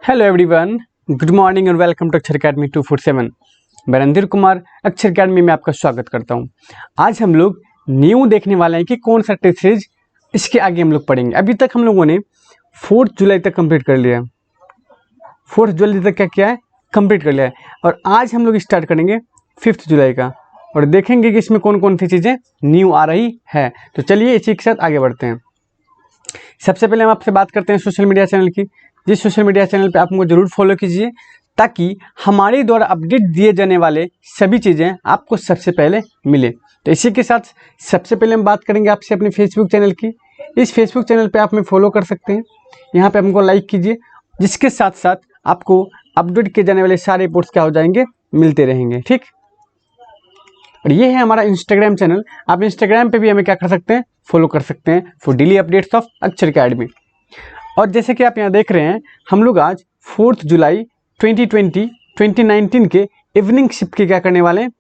Hello everyone, good morning और welcome to अक्षर academy 247। मैं रणधीर कुमार अक्षर अकेडमी में आपका स्वागत करता हूं। आज हम लोग न्यू देखने वाले हैं कि कौन सा टेस्ट सीरीज इसके आगे हम लोग पढ़ेंगे। अभी तक हम लोगों ने 4 जुलाई तक कंप्लीट कर लिया है। 4 जुलाई तक क्या किया है, कंप्लीट कर लिया है। और आज हम लोग स्टार्ट करेंगे 5 जुलाई का और देखेंगे कि इसमें कौन कौन सी चीज़ें न्यू आ रही है। तो चलिए इसी के साथ आगे बढ़ते हैं। सबसे पहले हम आपसे बात करते हैं सोशल मीडिया चैनल की। जिस सोशल मीडिया चैनल पे आप हमको जरूर फॉलो कीजिए ताकि हमारे द्वारा अपडेट दिए जाने वाले सभी चीज़ें आपको सबसे पहले मिले। तो इसी के साथ सबसे पहले हम बात करेंगे आपसे अपने फेसबुक चैनल की। इस फेसबुक चैनल पे आप हमें फॉलो कर सकते हैं, यहाँ पे हमको लाइक कीजिए, जिसके साथ साथ आपको अपडेट किए जाने वाले सारे पोस्ट क्या हो जाएंगे, मिलते रहेंगे। ठीक। और ये है हमारा इंस्टाग्राम चैनल। आप इंस्टाग्राम पे भी हमें क्या कर सकते हैं, फॉलो कर सकते हैं फॉर डेली अपडेट्स ऑफ अक्षर अकेडमी। और जैसे कि आप यहाँ देख रहे हैं, हम लोग आज 4 जुलाई 2019 के इवनिंग शिफ्ट की क्या करने वाले हैं,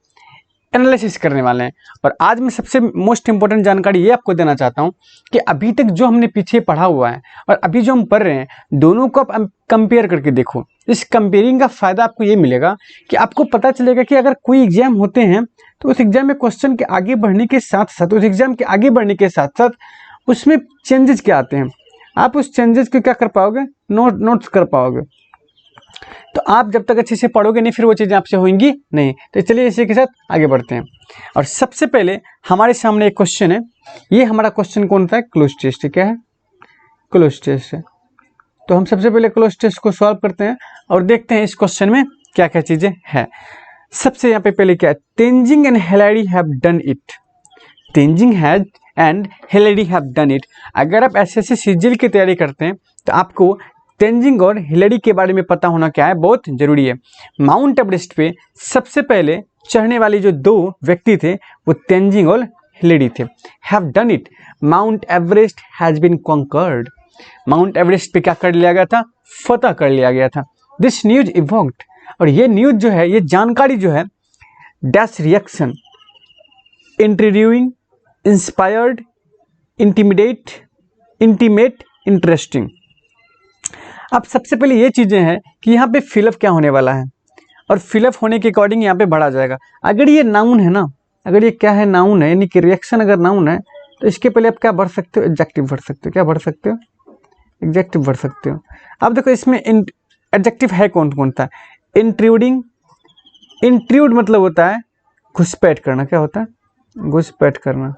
एनालिसिस करने वाले हैं। और आज मैं सबसे मोस्ट इंपॉर्टेंट जानकारी ये आपको देना चाहता हूँ कि अभी तक जो हमने पीछे पढ़ा हुआ है और अभी जो हम पढ़ रहे हैं, दोनों को आप कंपेयर करके देखो। इस कंपेयरिंग का फ़ायदा आपको ये मिलेगा कि आपको पता चलेगा कि अगर कोई एग्जाम होते हैं तो उस एग्जाम में क्वेश्चन के आगे बढ़ने के साथ साथ, उस एग्जाम के आगे बढ़ने के साथ साथ उसमें चेंजेस क्या आते हैं, आप उस चेंजेस को क्या कर पाओगे, नोट्स कर पाओगे। तो आप जब तक अच्छे से पढ़ोगे नहीं, फिर वो चीज़ें आपसे होंगी नहीं। तो चलिए इसी के साथ आगे बढ़ते हैं। और सबसे पहले हमारे सामने एक क्वेश्चन है। ये हमारा क्वेश्चन कौन सा है, क्लोज टेस्ट। क्या है, क्लोज टेस्ट है। तो हम सबसे पहले क्लोज टेस्ट को सॉल्व करते हैं और देखते हैं इस क्वेश्चन में क्या क्या चीज़ें हैं। सबसे यहाँ पे पहले क्या है, Tenzing and Hillary have done it. Tenzing has and Hillary have done it. अगर आप एसएससी सीजीएल की तैयारी करते हैं तो आपको तेंजिंग और हिलेरी के बारे में पता होना क्या है, बहुत जरूरी है। माउंट एवरेस्ट पे सबसे पहले चढ़ने वाले जो 2 व्यक्ति थे वो तेंजिंग और हिलेरी थे। Have done it, Mount Everest has been conquered. Mount Everest पे क्या कर लिया गया था, फतह कर लिया गया था। दिस न्यूज इवोक्ड, और ये न्यूज जो है, ये जानकारी जो है, dash reaction, introducing, inspired, intimidate, intimate, interesting. अब सबसे पहले ये चीज़ें हैं कि यहाँ पे फिलअप क्या होने वाला है और फिलअप होने के अकॉर्डिंग यहाँ पे बढ़ा जाएगा। अगर ये नाउन है ना, अगर ये क्या है, नाउन है, यानी कि रिएक्शन अगर नाउन है तो इसके पहले आप क्या भर सकते हो, एडजेक्टिव भर सकते हो। क्या भर सकते हो, एडजेक्टिव भर सकते हो। अब देखो इसमें एडजेक्टिव है कौन कौन सा, इंट्रूडिंग। इंट्रूड मतलब होता है घुसपैठ करना। क्या होता है, घुसपैठ करना।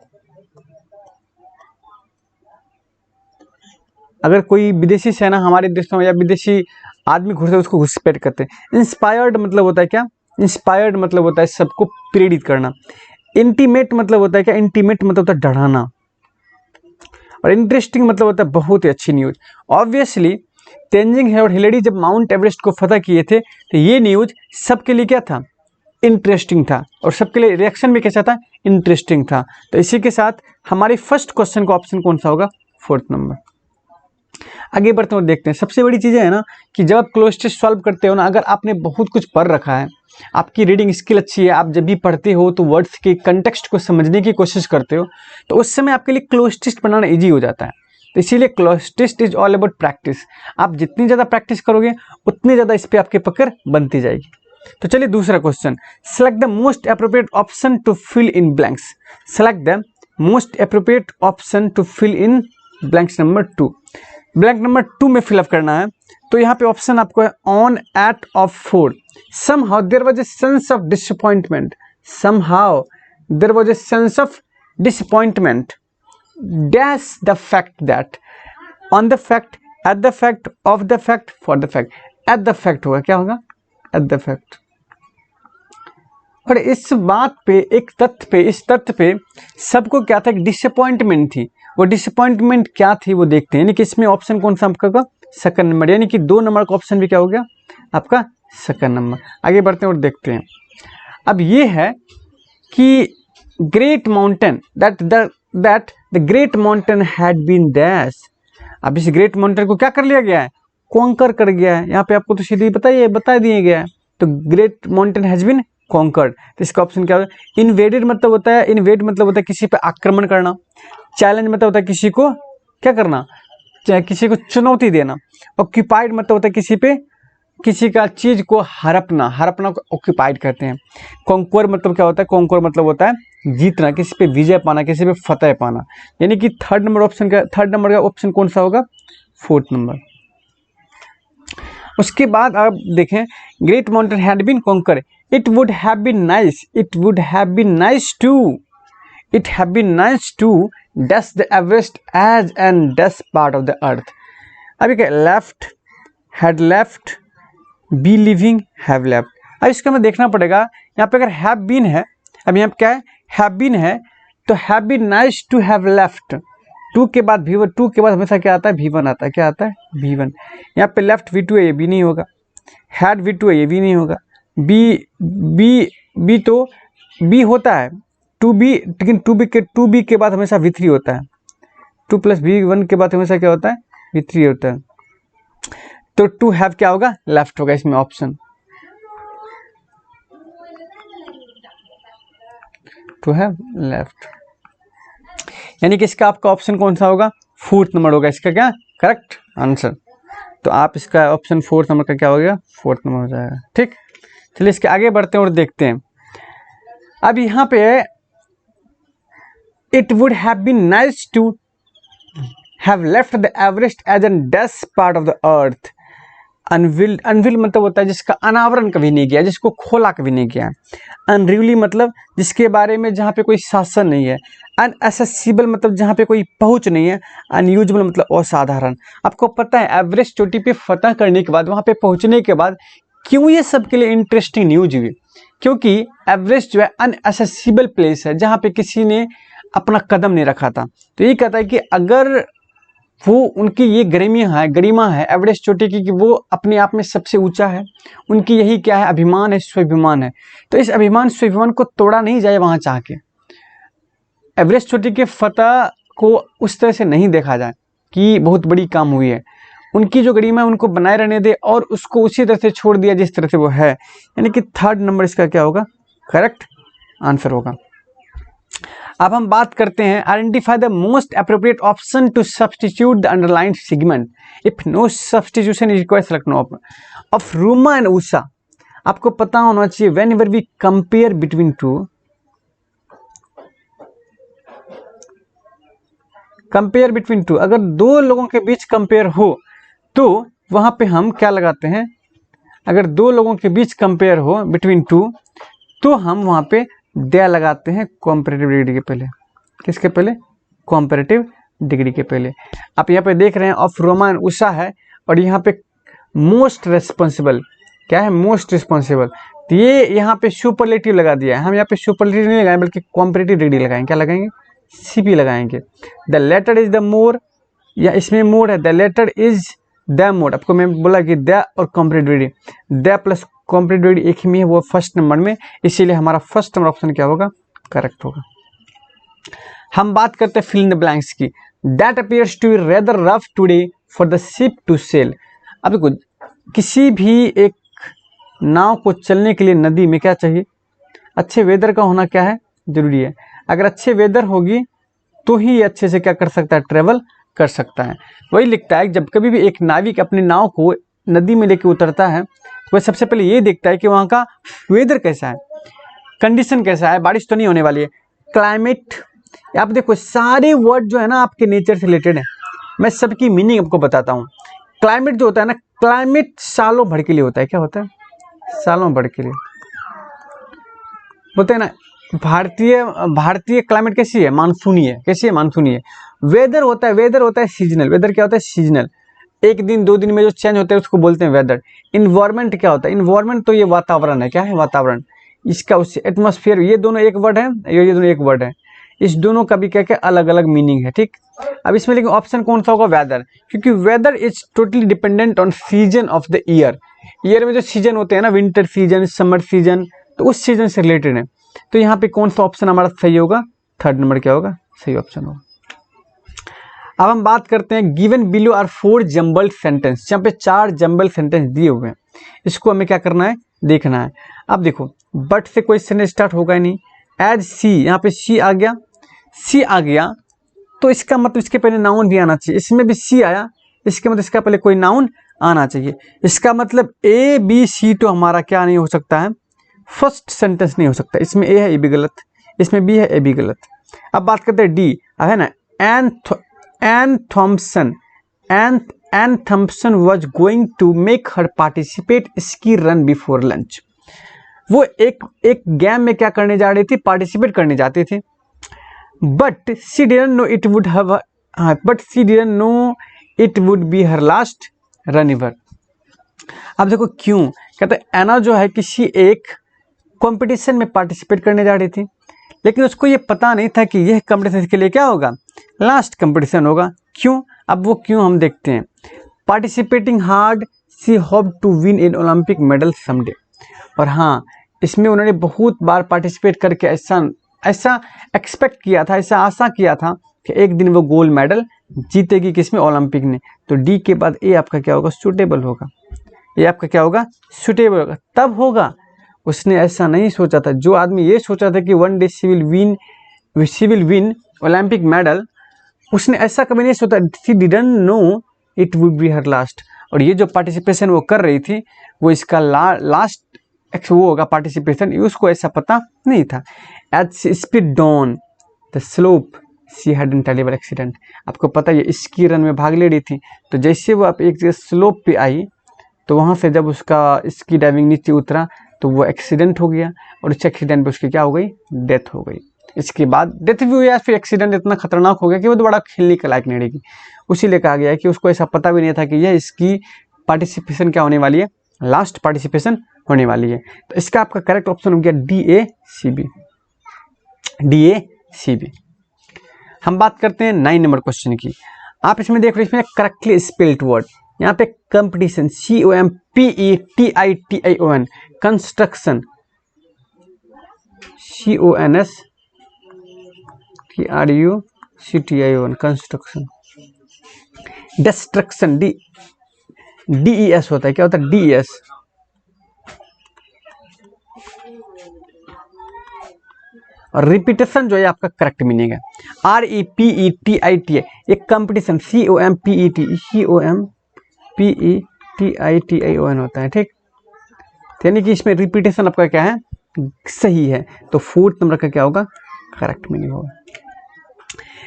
अगर कोई विदेशी सेना हमारे देश में या विदेशी आदमी घुसते उसको घुसपैठ करते हैं। इंस्पायर्ड मतलब होता है क्या, इंस्पायर्ड मतलब होता है सबको प्रेरित करना। इंटीमेट मतलब होता है क्या, इंटीमेट मतलब होता है डराना। और इंटरेस्टिंग मतलब होता है बहुत ही अच्छी न्यूज। ऑब्वियसली तेंजिंग और हिलेरी जब माउंट एवरेस्ट को फतह किए थे तो ये न्यूज सबके लिए क्या था, इंटरेस्टिंग था। और सबके लिए रिएक्शन भी कैसा था, इंटरेस्टिंग था। तो इसी के साथ हमारे फर्स्ट क्वेश्चन का ऑप्शन कौन सा होगा, 4th नंबर। आगे बढ़ते हैं और देखते हैं। सबसे बड़ी चीज़ है ना कि जब आप क्लोज टेस्ट सॉल्व करते हो ना, अगर आपने बहुत कुछ पढ़ रखा है, आपकी रीडिंग स्किल अच्छी है, आप जब भी पढ़ते हो तो वर्ड्स के कंटेक्स्ट को समझने की कोशिश करते हो, तो उस समय आपके लिए क्लोज टेस्ट बनाना ईजी हो जाता है। तो इसीलिए cloze test is all about practice. आप जितनी ज़्यादा प्रैक्टिस करोगे उतनी ज़्यादा इस पर आपकी पकड़ बनती जाएगी। तो चलिए दूसरा question, select the most appropriate option to fill in blanks. Select the most appropriate option to fill in blanks number 2। Blank number 2 में फिलअप करना है। तो यहाँ पे ऑप्शन आपको है on, at, of, for. somehow there was a sense of disappointment, somehow there was a sense of disappointment, dash the fact that, on the fact, at the fact, of the fact, for the fact। at the fact होगा, क्या होगा, at the fact। और इस बात पे, एक तथ्य पे, इस तथ्य पे सबको क्या था, डिसअपॉइंटमेंट थी। वो डिसअपॉइंटमेंट क्या थी वो देखते हैं। यानी कि इसमें ऑप्शन कौन सा आपका, सेकंड नंबर, यानी कि 2 नंबर का ऑप्शन भी क्या हो गया आपका, सेकंड नंबर। आगे बढ़ते हैं और देखते हैं। अब ये है कि great mountain, that the great mountain had been dash. अब इस ग्रेट माउंटेन को क्या कर लिया गया है, कॉन्कर कर गया है। यहाँ पे आपको तो सीधे बता दिया गया है। तो great mountain has been conquered. तो इसका ऑप्शन क्या होगा? इन्वेडेड मतलब होता है, इन्वेड मतलब होता है किसी पे आक्रमण करना। चैलेंज मतलब होता है किसी को क्या करना, चाहे किसी को चुनौती देना। ऑक्यूपाइड मतलब होता है किसी पे किसी का चीज को हड़पना, हड़पना को ऑक्यूपाइड कहते हैं। कॉन्क्वर मतलब क्या होता है? कॉन्क्वर मतलब होता है जीतना, किसी पे विजय पाना, किसी पे फतह पाना। यानी कि थर्ड नंबर का ऑप्शन कौन सा होगा? Fourth number. उसके बाद आप देखें, great mountain had been conquer, it would have been nice, it would have been nice to, it have been nice to dash the Everest as and dash part of the earth। अभी क्या? left, had left, be living, have left। अब इसका हमें देखना पड़ेगा, यहाँ पे अगर have been है, अब यहाँ पे क्या है? have been है, तो have been nice to have left, to के बाद V1, टू के बाद हमेशा क्या आता है? V1 आता है। क्या आता है? V1। यहाँ पे left V2 है, ये भी नहीं होगा। had V2 है, ये भी नहीं होगा। B तो B होता है टू बी, लेकिन टू बी के बाद हमेशा V3 होता है। 2 + V1 के बाद हमेशा क्या होता है? V3 होता है। तो टू हैव क्या होगा? लेफ्ट होगा इसमें ऑप्शन, टू हैव लेफ्ट। यानी कि इसका आपका ऑप्शन कौन सा होगा? फोर्थ नंबर होगा इसका क्या करेक्ट आंसर। तो आप इसका ऑप्शन फोर्थ नंबर का क्या हो गया? फोर्थ नंबर हो जाएगा। ठीक, चलिए इसके आगे बढ़ते हैं और देखते हैं। अब यहाँ पे it would have been nice to have left the Everest as a dash part of the earth। Unveil मतलब होता है जिसका अनावरण कभी नहीं किया, जिसको खोला कभी नहीं किया। अनरियली मतलब जिसके बारे में जहाँ पे कोई शासन नहीं है। अनएसेसिबल मतलब जहाँ पे कोई पहुँच नहीं है। अनयूजुअल मतलब असाधारण। आपको पता है एवरेस्ट चोटी पे फतह करने के बाद, वहाँ पे पहुँचने के बाद क्यों ये सबके लिए इंटरेस्टिंग न्यूज हुई? क्योंकि एवरेस्ट जो है अनएसेसिबल प्लेस है, जहाँ पे किसी ने अपना कदम नहीं रखा था। तो ये कहता है कि अगर वो उनकी ये गरिमा है एवरेस्ट चोटी की कि वो अपने आप में सबसे ऊंचा है, उनकी यही क्या है? अभिमान है, स्वाभिमान है। तो इस अभिमान स्वाभिमान को तोड़ा नहीं जाए वहां चाह के। एवरेस्ट चोटी के फतह को उस तरह से नहीं देखा जाए कि बहुत बड़ी काम हुई है। उनकी जो गरिमा है उनको बनाए रहने दे और उसको उसी तरह से छोड़ दिया जिस तरह से वो है। यानी कि थर्ड नंबर इसका क्या होगा? करेक्ट आंसर होगा। अब हम बात करते हैं identify the most appropriate option to substitute the underline segment if no substitution is required, select no of Ruma and Usha. आपको पता होना चाहिए whenever we compare between two, compare between two, अगर दो लोगों के बीच कंपेयर हो तो वहां पे हम क्या लगाते हैं? अगर दो लोगों के बीच कंपेयर हो बिटवीन टू तो हम वहां पे दे लगाते हैं कॉम्परेटिव डिग्री के पहले। किसके पहले? कॉम्परेटिव डिग्री के पहले। आप यहाँ पे देख रहे हैं ऑफ रोमा एंड उषा है और यहाँ पे मोस्ट रेस्पॉन्सिबल क्या है? Most responsible. तो ये यहाँ पे सुपरलेटिव लगा दिया है। हम यहाँ पे सुपरलेटिव नहीं लगाएं बल्कि कॉम्परेटिव डिग्री लगाएंगे। क्या लगाएंगे? CP लगाएंगे। The latter is the more, या इसमें मोर है, the latter is the mode. आपको मैं बोला कि द और comparative degree, the plus comparative degree एक ही में है, वो फर्स्ट नंबर में, इसीलिए हमारा फर्स्ट नंबर ऑप्शन क्या होगा? करेक्ट होगा। हम बात करते हैं फिल इन द ब्लैंक्स की। That appears to be rather rough today for the ship to sail. अब देखो, किसी भी एक नाव को चलने के लिए नदी में क्या चाहिए? अच्छे वेदर का होना क्या है? जरूरी है। अगर अच्छे वेदर होगी तो ही अच्छे से क्या कर सकता है? ट्रेवल कर सकता है। वही लिखता है जब कभी भी एक नाविक अपनी नाव को नदी में लेके उतरता है वह सबसे पहले ये देखता है कि वहाँ का वेदर कैसा है, कंडीशन कैसा है, बारिश तो नहीं होने वाली है, क्लाइमेट। आप देखो सारे वर्ड जो है ना आपके नेचर से रिलेटेड है, मैं सबकी मीनिंग आपको बताता हूँ। क्लाइमेट जो होता है ना, क्लाइमेट सालों भर के लिए होता है। क्या होता है? सालों भर के लिए होते हैं ना। भारतीय क्लाइमेट कैसी है? मानसूनी है। कैसी है? मानसूनी है। वेदर होता है सीजनल। वेदर क्या होता है? सीजनल। एक दिन दो दिन में जो चेंज होता है उसको बोलते हैं वेदर। इन्वायरमेंट क्या होता है? इन्वायरमेंट तो ये वातावरण है। क्या है? वातावरण। इसका उससे एटमॉस्फेयर, ये दोनों एक वर्ड है, ये दोनों एक वर्ड है। इस दोनों का भी क्या क्या अलग अलग मीनिंग है। ठीक, अब इसमें लेकिन ऑप्शन कौन सा होगा? वेदर, क्योंकि weather is totally dependent on season of the year. Year में जो सीजन होते हैं ना, विंटर सीजन, समर सीजन, तो उस सीजन से रिलेटेड है। तो यहाँ पे कौन सा ऑप्शन हमारा सही होगा? थर्ड नंबर क्या होगा? सही ऑप्शन होगा। अब हम बात करते हैं given below are 4 jumbled sentence. यहाँ पे 4 जम्बल सेंटेंस दिए हुए हैं, इसको हमें क्या करना है? देखना है। अब देखो बट से क्वेश्चन स्टार्ट होगा ही नहीं। एज सी, यहाँ पे सी आ गया, सी आ गया तो इसका मतलब इसके पहले नाउन भी आना चाहिए। इसमें भी सी आया, इसके मतलब इसका पहले कोई नाउन आना चाहिए। इसका मतलब ए बी सी तो हमारा क्या नहीं हो सकता है, फर्स्ट सेंटेंस नहीं हो सकता। इसमें ए है, ए भी गलत, इसमें बी है, ए भी गलत। अब बात करते हैं डी, अब है ना, Ann Thompson was going to make her participate ski run before lunch. वो एक गेम में क्या करने जा रही थी, पार्टिसिपेट करने जाती थी। But C didn't know it would be her last run ever. अब देखो क्यों, कहते हैं एना जो है किसी एक कंपटीशन में पार्टिसिपेट करने जा रही थी, लेकिन उसको ये पता नहीं था कि यह कंपटीशन इसके लिए क्या होगा, लास्ट कंपटीशन होगा। क्यों, अब वो क्यों हम देखते हैं। Participating hard she hope to win in Olympic medal someday. और हाँ, इसमें उन्होंने बहुत बार पार्टिसिपेट करके ऐसा एक्सपेक्ट किया था, ऐसा आशा किया था कि एक दिन वो गोल्ड मेडल जीतेगी, किसमें, ओलंपिक में। तो डी के बाद ए आपका क्या होगा, सूटेबल होगा। ये आपका क्या होगा, सूटेबल होगा। तब होगा, उसने ऐसा नहीं सोचा था। जो आदमी ये सोचा था कि one day she will win Olympic medal, उसने ऐसा कभी नहीं सोचा। She didn't know it would be her last. और ये जो पार्टिसिपेशन वो कर रही थी, वो इसका लास्ट वो होगा पार्टिसिपेशन, उसको ऐसा पता नहीं था। At speed down the slope she had an terrible accident. आपको पता है ये स्की रन में भाग ले रही थी, तो जैसे वो आप एक स्लोप पे आई, तो वहाँ से जब उसका स्की डाइविंग नीचे उतरा तो वो एक्सीडेंट हो गया, और उस एक्सीडेंट पे उसकी क्या हो गई, डेथ हो गई। इसके बाद डेथ भी हुई, या फिर एक्सीडेंट इतना खतरनाक हो गया कि वो दोबारा खेलने के लायक नहीं रहेगी। उसी लिए कहा गया है कि उसको ऐसा पता भी नहीं था कि यह इसकी पार्टिसिपेशन क्या होने वाली है, लास्ट पार्टिसिपेशन होने वाली है। तो इसका आपका करेक्ट ऑप्शन हो गया डी ए सी बी। हम बात करते हैं 9 नंबर क्वेश्चन की। आप इसमें देख रहे हैं, इसमें करेक्टली स्पेल्ड वर्ड, यहाँ पे competition COMPETITION, construction CONSTRUCTION, construction. Destruction DES होता है, क्या होता है, DES। और रिपीटेशन जो है आपका करेक्ट मीनिंग है। REPETITI, एक कंपटीशन COMPETITION होता है, ठीक। यानी कि इसमें रिपीटेशन आपका क्या है, सही है। तो 4th नंबर का क्या होगा, करेक्ट मीनिंग होगा।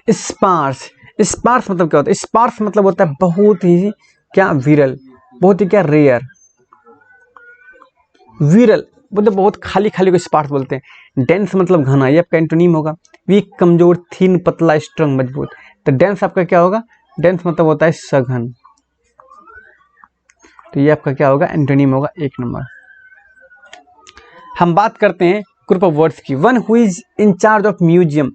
स्पार्स मतलब क्या होता है, स्पार्स मतलब होता है बहुत ही क्या, विरल, बहुत ही क्या, रेयर। विरल मतलब बहुत खाली को स्पार्स बोलते हैं। डेंस मतलब घना, ये आपका एंटोनिम होगा। वीक कमजोर, थीन पतला, स्ट्रांग मजबूत। तो डेंस आपका क्या होगा, डेंस मतलब होता है सघन। तो ये आपका क्या होगा, एंटोनिम होगा, 1 नंबर। हम बात करते हैं ग्रुप ऑफ वर्ड्स की। One who is in charge of museum.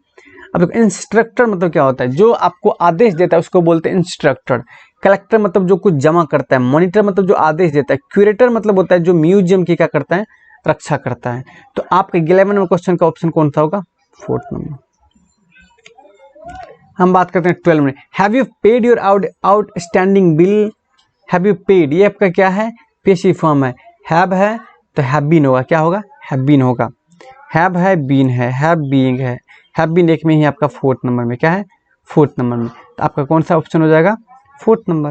अब इंस्ट्रक्टर मतलब क्या होता है, जो आपको आदेश देता है उसको बोलते हैं इंस्ट्रक्टर। कलेक्टर मतलब जो कुछ जमा करता है। मॉनिटर मतलब जो आदेश देता है। क्यूरेटर मतलब होता है जो म्यूजियम की क्या करता है, रक्षा करता है। तो आपके 11 नंबर क्वेश्चन का ऑप्शन कौन सा होगा, 4th नंबर। हम बात करते हैं 12 में। Have you paid your outstanding bill. Have you paid, ये आपका क्या है, पेसिव फॉर्म है। हैव है तो हैव बीन होगा, क्या होगा, हैव बीन होगा। हैव है, बीन है, हैव बीइंग है। हैव बीन एक में ही आपका 4th नंबर में क्या है, 4th नंबर में। तो आपका कौन सा ऑप्शन हो जाएगा, 4th नंबर।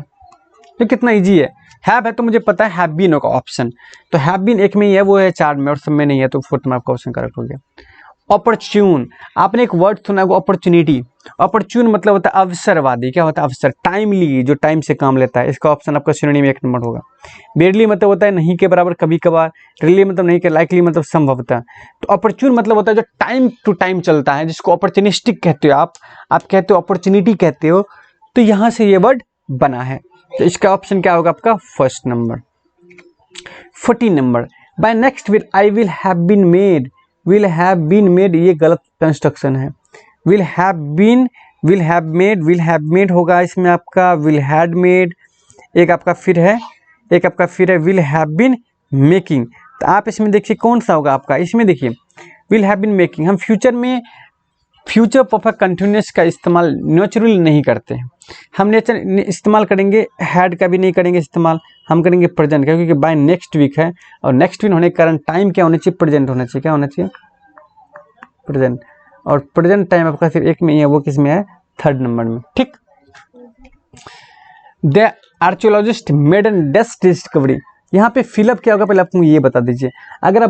ये कितना इजी है। हैव है तो मुझे पता है हैव बीन होगा ऑप्शन, तो हैव बीन एक में ही है, वो है 4 में, और सब में नहीं है, तो 4th में आपका ऑप्शन करेक्ट हो गया। अपॉर्चून, आपने एक वर्ड सुना है वो अपॉर्चुनिटी। अपॉर्चून मतलब होता है अवसरवादी, क्या होता है, अवसर। टाइमली, जो टाइम से काम लेता है, इसका ऑप्शन आपका सिनोनिम 1 नंबर होगा। बेरली मतलब होता है नहीं के बराबर, कभी कभार। रियली मतलब नहीं के, लाइकली मतलब संभवतः। तो अपॉर्चून मतलब होता है जो टाइम टू टाइम चलता है, जिसको अपॉर्चुनिस्टिक कहते हो आप कहते हो अपॉर्चुनिटी कहते हो। तो यहाँ से ये वर्ड बना है, तो इसका ऑप्शन क्या होगा आपका, 1st नंबर। 14 नंबर। By next week I will have been made. Will have been made ये गलत कंस्ट्रक्शन है। विल हैव मेड होगा इसमें आपका विल हैड मेड। एक आपका फिर है विल हैव बीन मेकिंग। तो आप इसमें देखिए कौन सा होगा आपका, इसमें देखिए विल हैव बीन मेकिंग। हम फ्यूचर में फ्यूचर परफेक्ट कंटिन्यूस का इस्तेमाल नेचुरली नहीं करते हैं। हम नेचर इस्तेमाल करेंगे, हैड का भी नहीं करेंगे इस्तेमाल, हम करेंगे प्रेजेंट का, क्योंकि बाय नेक्स्ट वीक है और नेक्स्ट वीक होने के कारण टाइम क्या होना चाहिए, प्रेजेंट होना चाहिए। क्या होना चाहिए, प्रेजेंट। और प्रेजेंट टाइम आपका सिर्फ एक में ही है, वो किस में है, थर्ड नंबर में। ठीक। द आर्कियोलॉजिस्ट मेड एन डेस्ट डिस्कवरी, यहाँ पे फिलअप क्या होगा पहले आप मुझे ये बता दीजिए। अगर आप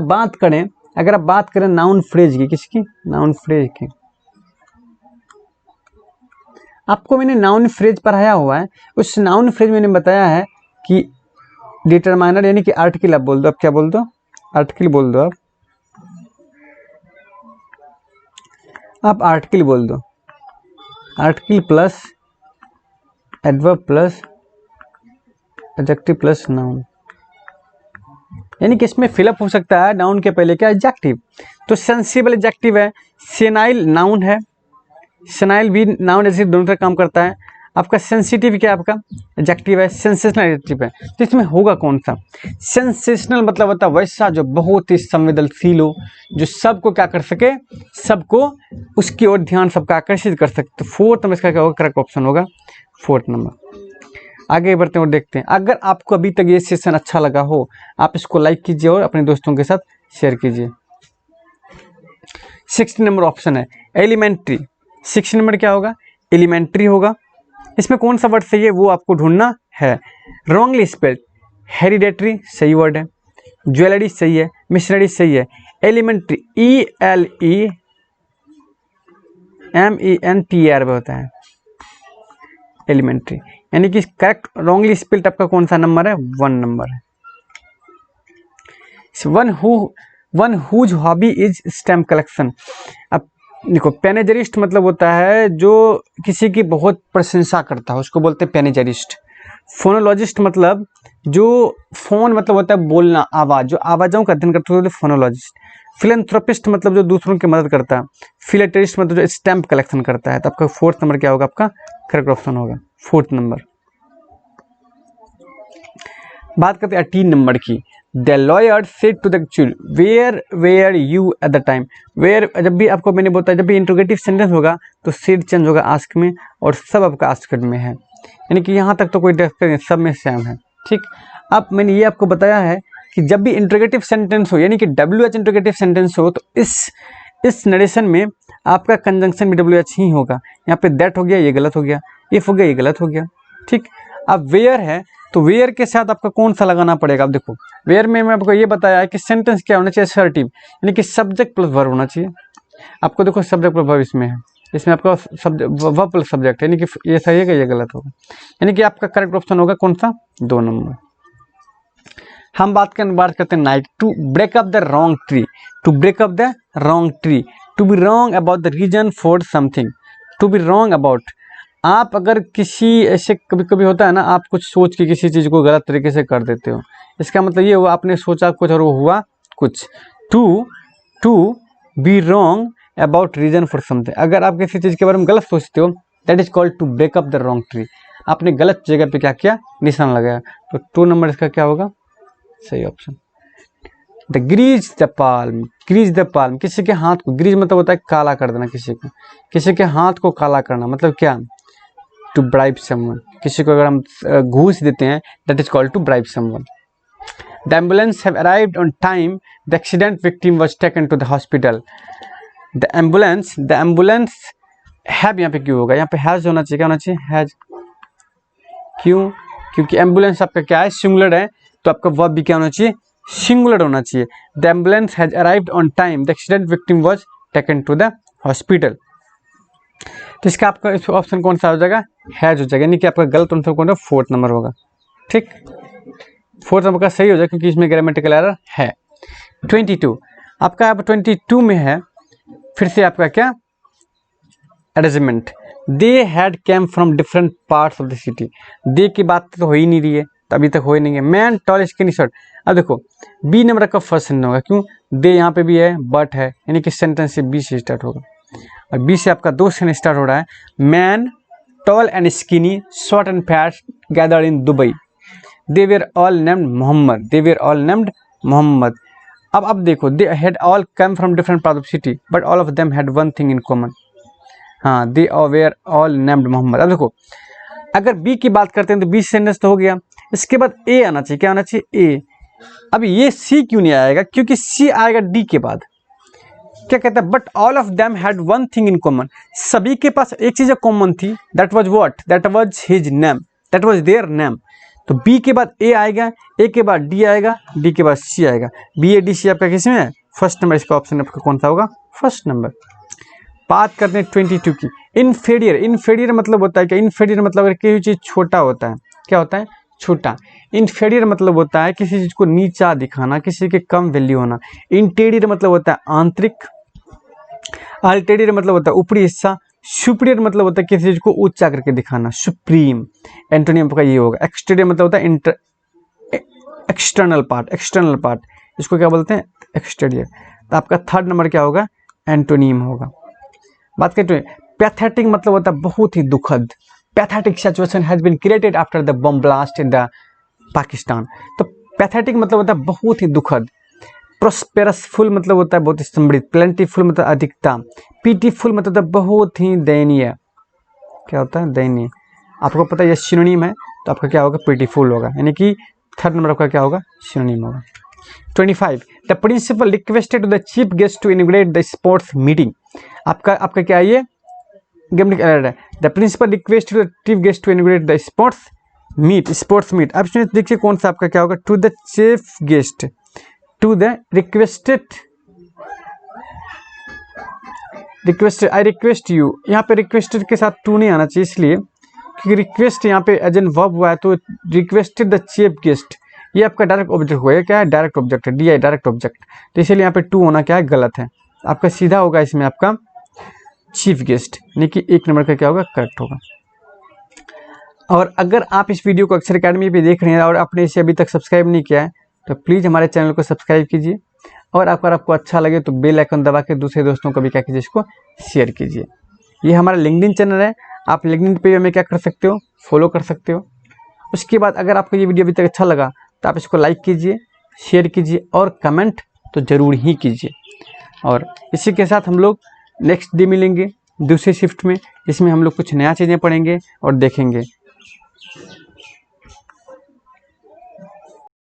बात करें नाउन फ्रेज की, किसकी, नाउन फ्रेज की, आपको मैंने नाउन फ्रेज पढ़ाया हुआ है, उस नाउन फ्रेज मैंने बताया है कि डिटरमाइनर यानी कि आर्टिकल, आप बोल दो, आप क्या बोल दो, आर्टिकल बोल दो, आप आर्टिकल बोल दो, article plus adverb plus adjective plus noun, यानी कि इसमें फिलअप हो सकता है नाउन के पहले क्या, एडजेक्टिव। तो सेंसिबल एडजेक्टिव है, सेनाइल नाउन है, सेनाइल भी नाउन एडजेक्टिव दोनों तरह काम करता है। आपका सेंसिटिव क्या, आपका एडजेक्टिव है, सेंसेशनल एडजेक्टिव है। तो इसमें होगा कौन सा, सेंसेशनल मतलब होता है वैसा जो बहुत ही संवेदनशील हो, जो सबको क्या कर सके, सबको उसकी ओर ध्यान सबका आकर्षित कर सकते। तो फोर्थ नंबर इसका क्या होगा, करेक्ट ऑप्शन होगा फोर्थ नंबर। आगे बढ़ते हैं और देखते हैं। अगर आपको अभी तक ये सेशन अच्छा लगा हो, आप इसको लाइक कीजिए और अपने दोस्तों के साथ शेयर कीजिए। 6 नंबर ऑप्शन है एलिमेंट्री। 6 नंबर क्या होगा, एलिमेंट्री होगा। इसमें कौन सा वर्ड सही है वो आपको ढूंढना है। रॉन्गली स्पेल्ड, हेरिडेटरी सही वर्ड है, ज्वेलरी सही है, मिशनरी सही है, एलिमेंट्री ELEMENTR होता है एलिमेंट्री, यानी कि करेक्ट रॉन्गली स्पेल्ड आपका कौन सा नंबर है, 1 नंबर है। One whose hobby is stamp collection. अब देखो, पैनेजरिस्ट मतलब होता है जो किसी की बहुत प्रशंसा करता है, उसको बोलते हैं पैनेजरिस्ट। फोनोलॉजिस्ट मतलब जो फोन मतलब होता है बोलना, आवाज़, जो आवाज़ों का अध्ययन करते हैं फोनोलॉजिस्ट। फिलेंथ्रोपिस्ट मतलब जो दूसरों की मदद करता है। फिलेटरिस्ट मतलब जो स्टैम्प कलेक्शन करता है। तो आपका फोर्थ नंबर क्या होगा, आपका करेक्ट ऑप्शन होगा फोर्थ नंबर। बात करते हैं 18 नंबर की। The lawyer said to the actual where you at the time. Where जब भी आपको मैंने बताया, जब भी इंट्रोगेटिव सेंटेंस होगा तो सेड चेंज होगा आस्क में, और सब आपका आस्क में है, यानी कि यहाँ तक तो कोई डिफरेंस नहीं, सब में सेम है। ठीक। अब मैंने ये आपको बताया है कि जब भी इंट्रोगेटिव सेंटेंस हो, यानी कि WH इंट्रोगेटिव सेंटेंस हो, तो इस नरेशन में आपका कंजंक्शन भी WH ही होगा। यहाँ पे दैट हो गया, ये गलत हो गया, इफ हो गया, ये गलत हो गया। ठीक। अब वेयर है तो वेयर के साथ आपका कौन सा लगाना पड़ेगा। अब देखो, वेयर में मैं आपको ये बताया है कि सेंटेंस क्या होना चाहिए, असर्टिव, यानी कि सब्जेक्ट प्लस वर्ब होना चाहिए। आपको देखो सब्जेक्ट प्लस वर्ब इसमें है, इसमें आपका वर्ब प्लस सब्जेक्ट है, यानी कि ये सही है कि ये गलत होगा, यानी कि आपका करेक्ट ऑप्शन होगा कौन सा, 2 नंबर। हम बात करते हैं night. To break up the wrong tree, to break up the wrong tree, to be wrong about the reason for something, to be wrong about. आप अगर किसी ऐसे कभी कभी होता है ना, आप कुछ सोच के किसी चीज़ को गलत तरीके से कर देते हो, इसका मतलब ये हुआ आपने सोचा कुछ और वो हुआ कुछ। To be wrong about reason for something, अगर आप किसी चीज़ के बारे में गलत सोचते हो, that is called to break up the wrong tree. आपने गलत जगह पे क्या किया, निशान लगाया। तो 2 नंबर इसका क्या होगा, सही option. The grease the palm, grease the palm, किसी के हाथ को, ग्रीज मतलब होता है काला कर देना, किसी के हाथ को काला करना, मतलब क्या, टू ब्राइब समवन। किसी को अगर हम घूस देते हैं, that is called to bribe someone. The ambulance have arrived on time, the accident victim was taken to the hospital. The ambulance have यहाँ पे क्यों होगा, यहाँ पे हैज होना चाहिए, क्या होना चाहिए, हैज। क्यों, क्योंकि एम्बुलेंस आपका क्या है, सिंगुलर है, तो आपका वर्ब भी क्या होना चाहिए, सिंगुलर होना चाहिए। The ambulance has arrived on time, the accident victim was taken to the hospital. तो इसका आपका इस ऑप्शन कौन सा हो जाएगा, हैज हो जाएगा, यानी कि आपका गलत आंसर कौन सा, 4th नंबर होगा। ठीक, 4th नंबर का सही हो जाएगा क्योंकि इसमें ग्रामेटिकल एरर है। 22 आपका, अब 22 में है फिर से आपका क्या, arrangement. They had came from different parts of the city. They की बात तो हो ही नहीं रही है, तो अभी तक हो ही नहीं है। मैन टॉल स्किनी शॉर्ट, अब देखो बी नंबर का फर्स्ट सेंटेंस होगा, क्यों, दे यहाँ पे भी है, बट है, यानी कि सेंटेंस से बी से स्टार्ट होगा, और बी से आपका 2 सेंटेंस स्टार्ट हो रहा है। Man tall and skinny short and fat gathered in Dubai, they were all named Mohammed, they were all named Mohammed. अब देखो, they had all come from different part of city but all of them had one thing in common. हाँ, they were all named Mohammed. अब देखो अगर B की बात करते हैं तो बी सेंटेंस तो हो गया, इसके बाद ए आना चाहिए। क्या आना चाहिए? ए। अब ये सी क्यों नहीं आएगा? क्योंकि सी आएगा डी के बाद। क्या कहता है? But all of them had one thing in common. सभी के पास एक चीज कॉमन थी, that was what? That was his name, that was their name. तो बी के बाद ए आएगा, ए के बाद डी आएगा, डी के बाद सी आएगा। बी ए डी सी आपका किस में है? First number. इसका ऑप्शन आपका कौन सा होगा? First number. बात करते हैं 22 की। इनफीरियर। इनफीरियर मतलब होता है क्या? इनफीरियर मतलब अगर कोई चीज छोटा होता है, क्या होता है? छोटा। इनफीरियर मतलब होता है किसी चीज को नीचा दिखाना, किसी के कम वैल्यू होना। इंटीरियर मतलब होता है आंतरिक। अल्टीरियर मतलब होता है ऊपरी हिस्सा। सुपीरियर मतलब होता है किसी चीज को ऊंचा करके दिखाना, सुप्रीम। एंटोनियम का ये होगा। एक्सटीरियर मतलब होता है एक्सटर्नल पार्ट, एक्सटर्नल पार्ट, इसको क्या बोलते हैं? एक्सटीरियर। तो आपका थर्ड नंबर क्या होगा? एंटोनियम होगा। बात करते हैं पैथेटिक मतलब होता है बहुत ही दुखद। Pathetic situation has been created after the bomb blast in the Pakistan. तो पैथेटिक मतलब होता है बहुत ही दुखद। प्रोस्पेरसफुल मतलब होता है बहुत ही समृद्ध। प्लेंटीफुल मतलब अधिकता। पीटीफुल मतलब होता है बहुत ही दयनीय। क्या होता है? दयनीय। आपको पता है ये सिनोनिम है, तो आपका क्या होगा? पीटीफुल होगा। यानी कि थर्ड नंबर आपका क्या होगा? सिनोनिम होगा। 25 the principal requested to the chief guest to inaugurate the sports meeting. आपका क्या है? ये the principal request to the chief guest to inaugurate the sports meet. अब देखिए कौन सा आपका क्या होगा? To the chief guest, to the requested I request you. यहाँ पे रिक्वेस्टेड के साथ टू नहीं आना चाहिए, इसलिए क्योंकि रिक्वेस्ट यहाँ पे एज एन वर्ब हुआ है, तो रिक्वेस्टेड द चीफ गेस्ट ये आपका डायरेक्ट ऑब्जेक्ट हुआ है। क्या है? डायरेक्ट ऑब्जेक्ट है, डी आई डायरेक्ट ऑब्जेक्ट। तो इसलिए यहाँ पे टू होना क्या है? गलत है। आपका सीधा होगा इसमें आपका चीफ गेस्ट, यानी कि एक नंबर का क्या होगा? करेक्ट होगा। और अगर आप इस वीडियो को अक्षर अकेडमी पे देख रहे हैं और आपने इसे अभी तक सब्सक्राइब नहीं किया है, तो प्लीज़ हमारे चैनल को सब्सक्राइब कीजिए। और अगर आपको अच्छा लगे तो बेल आइकन दबा के दूसरे दोस्तों को भी क्या कीजिए? इसको शेयर कीजिए। ये हमारा लिंक्डइन चैनल है, आप लिंक्डइन पे हमें क्या कर सकते हो? फॉलो कर सकते हो। उसके बाद अगर आपको ये वीडियो अभी तक अच्छा लगा तो आप इसको लाइक कीजिए, शेयर कीजिए और कमेंट तो ज़रूर ही कीजिए। और इसी के साथ हम लोग नेक्स्ट डे मिलेंगे दूसरी शिफ्ट में, जिसमें हम लोग कुछ नया चीज़ें पढ़ेंगे और देखेंगे।